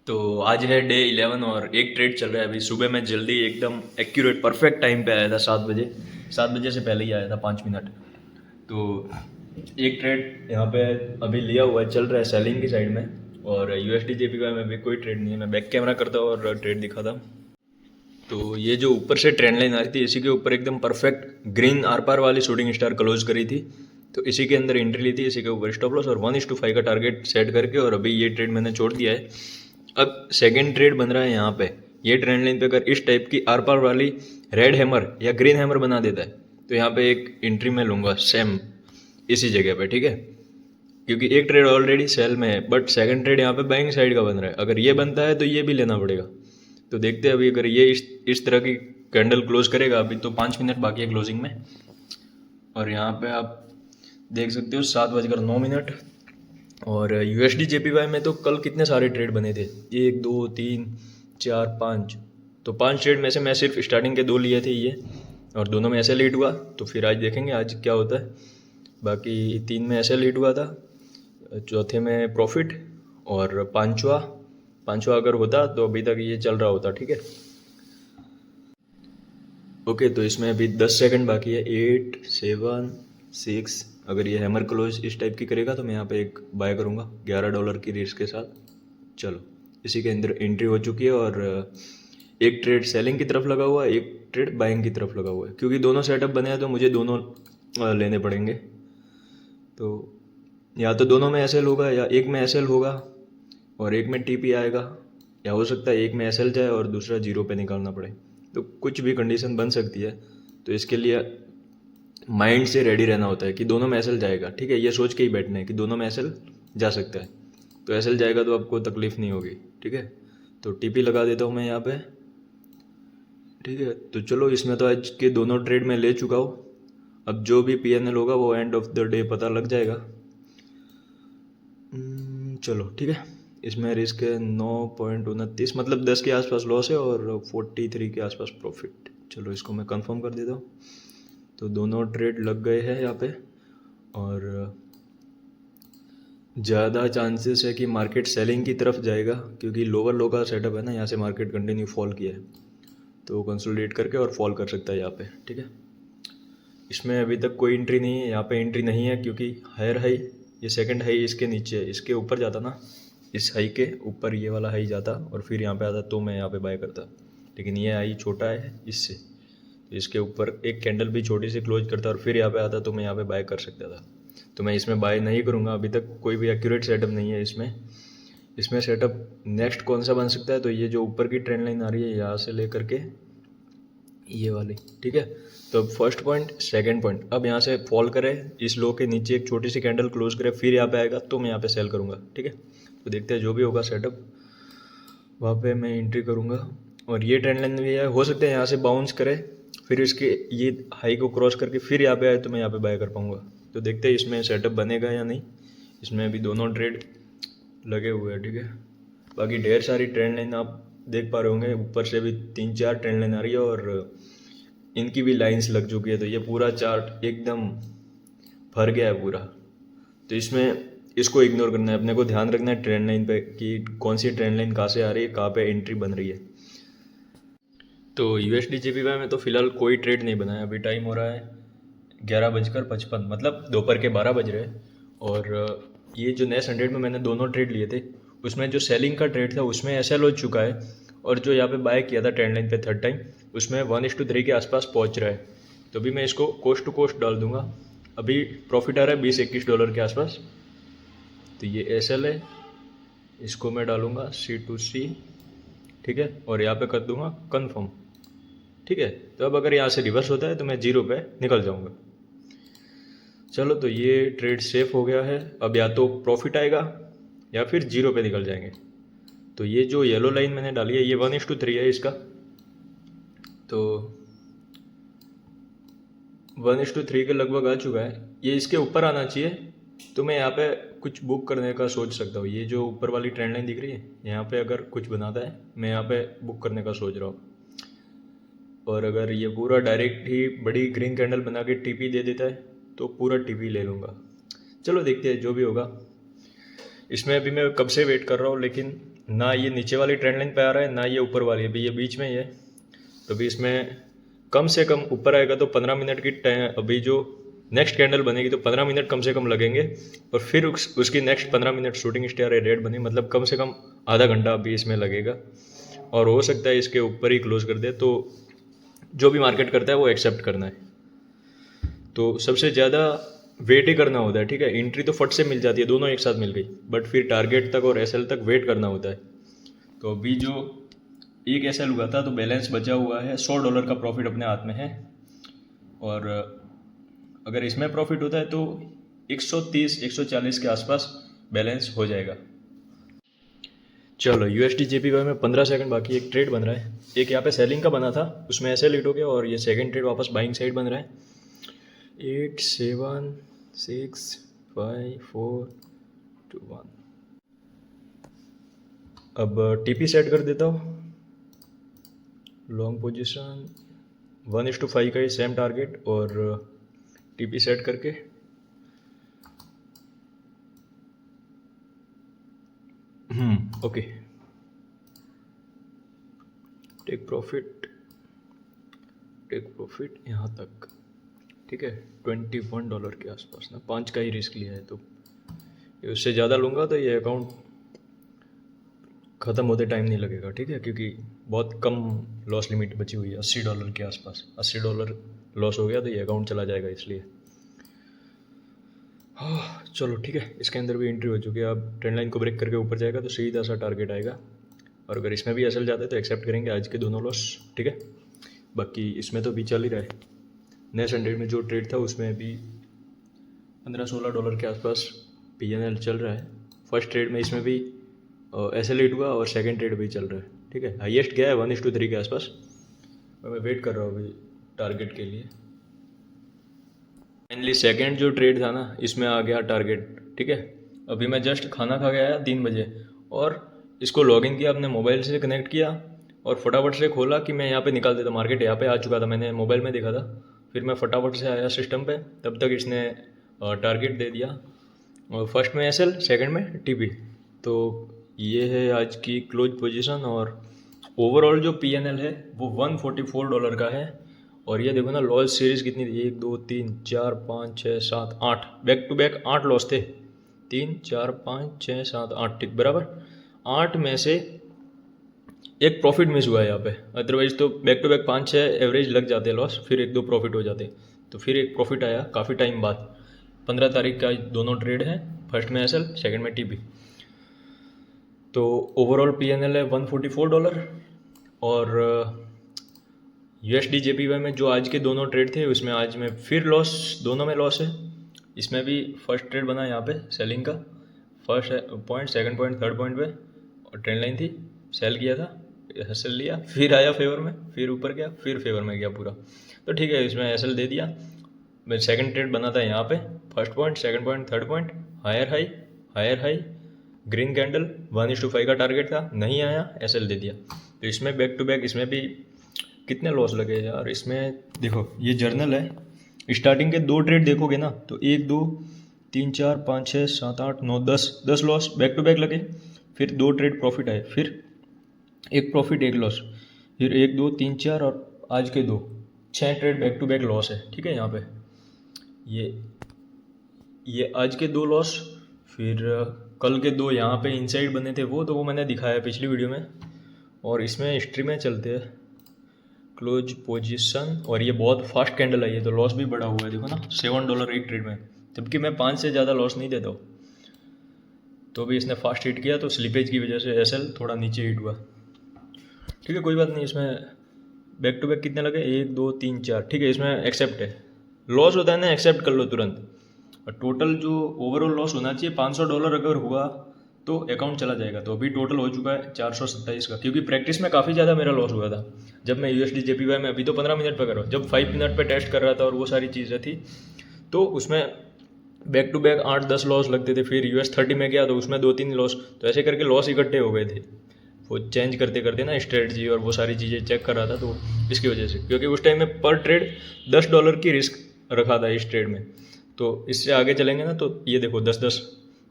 तो आज है डे 11 और एक ट्रेड चल रहा है अभी। सुबह मैं जल्दी एकदम एक्यूरेट परफेक्ट टाइम पे आया था 7 बजे। 7 बजे से पहले ही आया था 5 मिनट। तो एक ट्रेड यहाँ पे अभी लिया हुआ है, चल रहा है सेलिंग की साइड में। और यूएसडी जेपीवाई में भी कोई ट्रेड नहीं है। मैं बैक कैमरा करता हूँ और ट्रेड दिखाता। तो ये जो ऊपर से ट्रेंड लाइन आ रही थी, इसी के ऊपर एकदम परफेक्ट ग्रीन आर पार वाली शूटिंग स्टार क्लोज करी थी। तो इसी के अंदर एंट्री ली थी, इसी के ऊपर स्टॉप लॉस और 1:5 का टारगेट सेट करके, और अभी ये ट्रेड मैंने छोड़ दिया है। अब सेकंड ट्रेड बन रहा है यहाँ पे। ये ट्रेंड लाइन पे अगर इस टाइप की आर पार वाली रेड हैमर या ग्रीन हैमर बना देता है तो यहाँ पे एक एंट्री मैं लूँगा सेम इसी जगह पे, ठीक है। क्योंकि एक ट्रेड ऑलरेडी सेल में है, बट सेकंड ट्रेड यहाँ पे बाइंग साइड का बन रहा है। अगर ये बनता है तो ये भी लेना पड़ेगा। तो देखते हैं अभी, अगर ये इस तरह की कैंडल क्लोज करेगा, अभी तो 5 मिनट बाकी है क्लोजिंग में। और यहाँ पे आप देख सकते हो 7:09। और यूएसडी जेपीवाई में तो कल कितने सारे ट्रेड बने थे, 1 2 3 4 5। तो 5 ट्रेड में से मैं सिर्फ स्टार्टिंग के 2 लिए थे ये, और दोनों में ऐसे लीड हुआ। तो फिर आज देखेंगे आज क्या होता है। बाकी 3 में ऐसे लीड हुआ था, चौथे में प्रॉफिट, और पांचवा पांचवा अगर होता तो अभी तक ये चल रहा होता, ठीक है। ओके, तो इसमें अभी 10 सेकंड बाकी है। 8 7 6। अगर ये हैमर क्लोज इस टाइप की करेगा तो मैं यहाँ पे एक बाय करूँगा $11 की रिस्क के साथ। चलो, इसी के अंदर एंट्री हो चुकी है। और एक ट्रेड सेलिंग की तरफ लगा हुआ है, एक ट्रेड बाइंग की तरफ लगा हुआ है। क्योंकि दोनों सेटअप बने हैं तो मुझे दोनों लेने पड़ेंगे। तो या तो दोनों में एसएल होगा या एक में एसएल होगा और एक में टीपी आएगा, या हो सकता है एक में एसएल जाए और दूसरा जीरो पे निकालना पड़े। तो कुछ भी कंडीशन बन सकती है। तो इसके लिए माइंड से रेडी रहना होता है कि दोनों में एसएल जाएगा, ठीक है। ये सोच के ही बैठना है कि दोनों में एसएल जा सकता है। तो एसएल जाएगा तो आपको तकलीफ नहीं होगी, ठीक है। तो टीपी लगा देता हूँ मैं यहाँ पे, ठीक है। तो चलो, इसमें तो आज के दोनों ट्रेड में ले चुका हूँ। अब जो भी पीएनएल होगा वो एंड ऑफ द डे पता लग जाएगा। चलो ठीक है। इसमें रिस्क है 9.29, मतलब 10 के आसपास लॉस है और 43 के आसपास प्रॉफिट। चलो, इसको मैं कंफर्म कर देता हूँ। तो दोनों ट्रेड लग गए हैं यहाँ पे। और ज़्यादा चांसेस है कि मार्केट सेलिंग की तरफ जाएगा, क्योंकि लोअर लो का सेटअप है ना। यहाँ से मार्केट कंटिन्यू फॉल किया है, तो कंसोलिडेट करके और फॉल कर सकता है यहाँ पे, ठीक है। इसमें अभी तक कोई एंट्री नहीं है, यहाँ पे एंट्री नहीं है क्योंकि हायर हाई, ये सेकंड हाई इसके नीचे है। इसके ऊपर जाता ना, इस हाई के ऊपर ये वाला हाई जाता और फिर यहाँ पे आता तो मैं यहाँ पे बाय करता। लेकिन ये हाई छोटा है इससे, तो इसके ऊपर एक कैंडल भी छोटी सी क्लोज करता और फिर यहाँ पे आता तो मैं यहाँ पे बाय कर सकता था। तो मैं इसमें बाय नहीं करूँगा। अभी तक कोई भी एक्यूरेट सेटअप नहीं है इसमें। इसमें सेटअप नेक्स्ट कौन सा बन सकता है, तो ये जो ऊपर की ट्रेंड लाइन आ रही है यहाँ से लेकर के ये वाली, ठीक है। तो फर्स्ट पॉइंट, सेकंड पॉइंट, अब यहाँ से फॉल करे, इस लो के नीचे एक छोटी सी कैंडल क्लोज करे, फिर यहाँ पे आएगा तो मैं यहाँ पे सेल करूँगा, ठीक है। तो देखते हैं जो भी होगा सेटअप, वहाँ पे मैं एंट्री करूँगा। और ये ट्रेंड लाइन भी है, हो सकता है यहाँ से बाउंस करे, फिर इसके ये हाई को क्रॉस करके फिर यहाँ पे आए तो मैं यहाँ पे बाय कर पाऊँगा। तो देखते हैं इसमें सेटअप बनेगा या नहीं। इसमें अभी दोनों ट्रेड लगे हुए हैं, ठीक है। बाकी ढेर सारी ट्रेंड लाइन आप देख पा रहे होंगे, ऊपर से भी 3-4 ट्रेंड लाइन आ रही है और इनकी भी लाइंस लग चुकी है। तो ये पूरा चार्ट एकदम भर गया है पूरा। तो इसमें इसको इग्नोर करना है, अपने को ध्यान रखना है ट्रेंड लाइन पे कि कौन सी ट्रेंड लाइन कहाँ से आ रही है, कहाँ पे एंट्री बन रही है। तो यूएसडी जेपीवाई में तो फिलहाल कोई ट्रेड नहीं बना है। अभी टाइम हो रहा है 11:55, मतलब दोपहर के 12 बज रहे हैं। और ये जो नेक्स्ट 100 में मैंने दोनों ट्रेड लिए थे, उसमें जो सेलिंग का ट्रेड था उसमें एसएल हो चुका है, और जो यहाँ पे बाय किया था ट्रेंड लाइन पे थर्ड टाइम, उसमें 1:3 के आसपास पहुँच रहा है। तो अभी मैं इसको कोस्ट टू कोस्ट डाल दूंगा। अभी प्रॉफिट आ रहा है $20-21 के आसपास। तो ये एसएल है, इसको मैं डालूंगा C2C, ठीक है। और यहाँ पे कर दूंगा कन्फर्म, ठीक है। तो अब अगर यहाँ से रिवर्स होता है तो मैं जीरो पे निकल जाऊंगा। चलो, तो ये ट्रेड सेफ हो गया है। अब या तो प्रॉफिट आएगा या फिर जीरो पे निकल जाएंगे। तो ये जो येलो लाइन मैंने डाली है ये 1:3 है इसका। तो 1:3 के लगभग आ चुका है। ये इसके ऊपर आना चाहिए तो मैं यहाँ पे कुछ बुक करने का सोच सकता हूँ। ये जो ऊपर वाली ट्रेंड लाइन दिख रही है, यहाँ पे अगर कुछ बनाता है मैं यहाँ पे बुक करने का सोच रहा हूँ। और अगर ये पूरा डायरेक्ट ही बड़ी ग्रीन कैंडल बना के टीपी दे देता है तो पूरा टीपी ले लूँगा। चलो देखते हैं जो भी होगा। इसमें अभी मैं कब से वेट कर रहा हूँ, लेकिन ना ये नीचे वाली ट्रेंड लाइन पे आ रहा है, ना ये ऊपर वाली, अभी ये बीच में ही है। तो अभी इसमें कम से कम ऊपर आएगा तो 15 मिनट की टाइम, अभी जो नेक्स्ट कैंडल बनेगी तो 15 मिनट कम से कम लगेंगे, और फिर उसकी next 15 minute shooting star red बनी, मतलब कम से कम आधा घंटा अभी इसमें लगेगा। और हो सकता है इसके ऊपर ही क्लोज कर दे, तो जो भी मार्केट करता है वो एक्सेप्ट करना है। तो सबसे ज़्यादा वेट ही करना होता है, ठीक है। एंट्री तो फट से मिल जाती है, दोनों एक साथ मिल गई, बट फिर टारगेट तक और एसएल तक वेट करना होता है। तो अभी जो एक एसएल हुआ था तो बैलेंस बचा हुआ है, $100 का प्रॉफिट अपने हाथ में है। और अगर इसमें प्रॉफिट होता है तो 130-140 के आसपास बैलेंस हो जाएगा। चलो USD JPY में 15 सेकंड बाकी, एक ट्रेड बन रहा है। एक यहाँ पे सेलिंग का बना था, उसमें एसएल हिट हो गया, और ये सेकंड ट्रेड वापस बाइंग साइड बन रहा है। 8 7 6 5 4 2 1। अब TP सेट कर देता हूँ, लॉन्ग पोजीशन 1:5 का ही सेम टारगेट, और TP सेट करके ओके, टेक प्रॉफिट यहाँ तक, ठीक है। $21 के आसपास ना, 5 का ही रिस्क लिया है, तो उससे ज़्यादा लूँगा तो ये अकाउंट ख़त्म होते टाइम नहीं लगेगा, ठीक है, क्योंकि बहुत कम लॉस लिमिट बची हुई है, $80 के आसपास। $80 लॉस हो गया तो ये अकाउंट चला जाएगा, इसलिए हाँ चलो ठीक है। इसके अंदर भी एंट्री हो चुकी है, अब ट्रेंड लाइन को ब्रेक करके ऊपर जाएगा तो सीधा सा टारगेट आएगा, और अगर इसमें भी एसएल जाता है तो एक्सेप्ट करेंगे आज के दोनों लॉस, ठीक है। बाकी इसमें तो भी चल ही रहा है। नेक्स्ट 100 में जो ट्रेड था उसमें भी $15-16 के आसपास PNL चल रहा है। फर्स्ट ट्रेड में इसमें भी एसएल हिट हुआ, और सेकंड ट्रेड भी चल रहा है, ठीक है। हाईएस्ट गया है 1:3 के आसपास, और मैं वेट कर रहा हूँ अभी टारगेट के लिए। फाइनली सेकंड जो ट्रेड था ना, इसमें आ गया टारगेट, ठीक है। अभी मैं जस्ट खाना खा के आया 3 बजे, और इसको लॉगिन किया, अपने मोबाइल से कनेक्ट किया, और फटाफट से खोला कि मैं यहाँ पे निकाल देता। मार्केट यहाँ पे आ चुका था, मैंने मोबाइल में देखा था, फिर मैं फटाफट से आया सिस्टम पे, तब तक इसने टारगेट दे दिया, और फर्स्ट में एसएल, सेकंड में टीपी। तो ये है आज की क्लोज पोजीशन, और ओवरऑल जो PNL है वो $144 का है। और ये देखो ना, लॉस सीरीज कितनी थी, 1 2 3 4 5 6 7 8, बैक टू बैक 8 लॉस थे, 3 4 5 6 7 8, ठीक बराबर। 8 में से एक प्रॉफिट मिस हुआ है यहाँ पे, अदरवाइज तो बैक टू बैक 5-6 एवरेज लग जाते लॉस, फिर 1-2 प्रॉफिट हो जाते। तो फिर एक प्रॉफिट आया काफ़ी टाइम बाद, 15 तारीख का दोनों ट्रेड हैं, फर्स्ट में एसएल, सेकंड में टीपी। तो ओवरऑल PNL है $144, और USD JPY में जो आज के दोनों ट्रेड थे उसमें आज में फिर लॉस, दोनों में लॉस है। इसमें भी फर्स्ट ट्रेड बना यहाँ पे सेलिंग का, first point, second point, third point पे, और ट्रेंड लाइन थी, सेल किया था, एसएल लिया, फिर आया फेवर में, फिर ऊपर गया, फिर फेवर में गया पूरा। तो ठीक है, इसमें एसएल दे दिया। मैं सेकंड ट्रेड बना था यहाँ पे, first point, second point, third point, higher high, green candle, 1:5 का टारगेट था, नहीं आया, एसएल दे दिया। तो इसमें बैक टू बैक इसमें भी कितने लॉस लगे यार। इसमें देखो ये जर्नल है, स्टार्टिंग के 2 ट्रेड देखोगे ना तो 1 2 3 4 5 6 7 8 9 10 लॉस बैक टू बैक लगे, फिर 2 ट्रेड प्रॉफिट आए, फिर एक प्रॉफिट एक लॉस, फिर 1 2 3 4 और आज के 2, 6 trade back to back loss है, ठीक है। यहाँ पे ये आज के 2 लॉस, फिर कल के 2 यहाँ पे इनसाइड बने थे, वो मैंने दिखाया पिछली वीडियो में। और इसमें हिस्ट्री में चलते हैं, क्लोज पोजीशन, और ये बहुत फास्ट कैंडल आई है तो लॉस भी बड़ा हुआ है, देखो ना, $7 एक ट्रेड में, जबकि मैं 5 से ज़्यादा लॉस नहीं देता हूँ। तो भी इसने फास्ट हिट किया, तो स्लिपेज की वजह से एसएल थोड़ा नीचे हिट हुआ, ठीक है, कोई बात नहीं। इसमें बैक टू बैक कितने लगे, 1 2 3 4, ठीक है, इसमें एक्सेप्ट है। लॉस होता है ना, एक्सेप्ट कर लो तुरंत। और टोटल जो ओवरऑल लॉस होना चाहिए $500 अगर हुआ तो अकाउंट चला जाएगा। तो अभी टोटल हो चुका है 427 का, क्योंकि प्रैक्टिस में काफ़ी ज़्यादा मेरा लॉस हुआ था जब मैं USD JPY में, अभी तो 15 मिनट पर कर रहा हूँ, जब 5 मिनट पर टेस्ट कर रहा था और वो सारी चीज़ें थी, तो उसमें बैक टू बैक 8-10 लॉस लगते थे। फिर US30 में गया तो उसमें 2-3 लॉस, तो ऐसे करके लॉस इकट्ठे हो गए थे। वो चेंज करते करते ना स्ट्रेटजी और वो सारी चीज़ें चेक कर रहा था, तो इसकी वजह से, क्योंकि उस टाइम में पर ट्रेड $10 की रिस्क रखा था इस ट्रेड में। तो इससे आगे चलेंगे ना तो ये देखो 10-10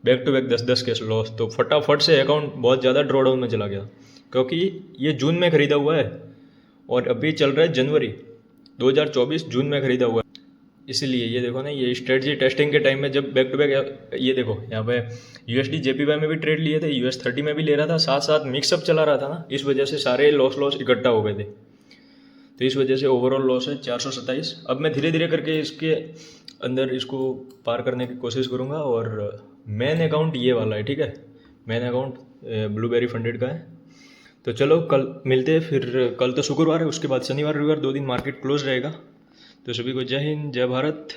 बैक टू बैक 10-10 के लॉस, तो फटाफट से अकाउंट बहुत ज़्यादा ड्रॉ डाउन में चला गया, क्योंकि ये जून में ख़रीदा हुआ है और अभी चल रहा है जनवरी 2024, जून में ख़रीदा हुआ है। इसीलिए ये देखो ना, ये स्ट्रेटजी टेस्टिंग के टाइम में जब बैक टू बैक, ये देखो यहाँ पे USD JPY में भी ट्रेड लिए थे, US30 में भी ले रहा था, साथ साथ मिक्सअप चला रहा था ना, इस वजह से सारे लॉस इकट्ठा हो गए थे। तो इस वजह से ओवरऑल लॉस है 427। अब मैं धीरे धीरे करके इसके अंदर इसको पार करने की कोशिश करूँगा। और मेन अकाउंट ये वाला है, ठीक है, मेन अकाउंट ब्लूबेरी फंडेड का है। तो चलो कल मिलते हैं फिर। कल तो शुक्रवार है, उसके बाद शनिवार रविवार 2 दिन मार्केट क्लोज रहेगा। तो सभी को जय हिंद, जय भारत।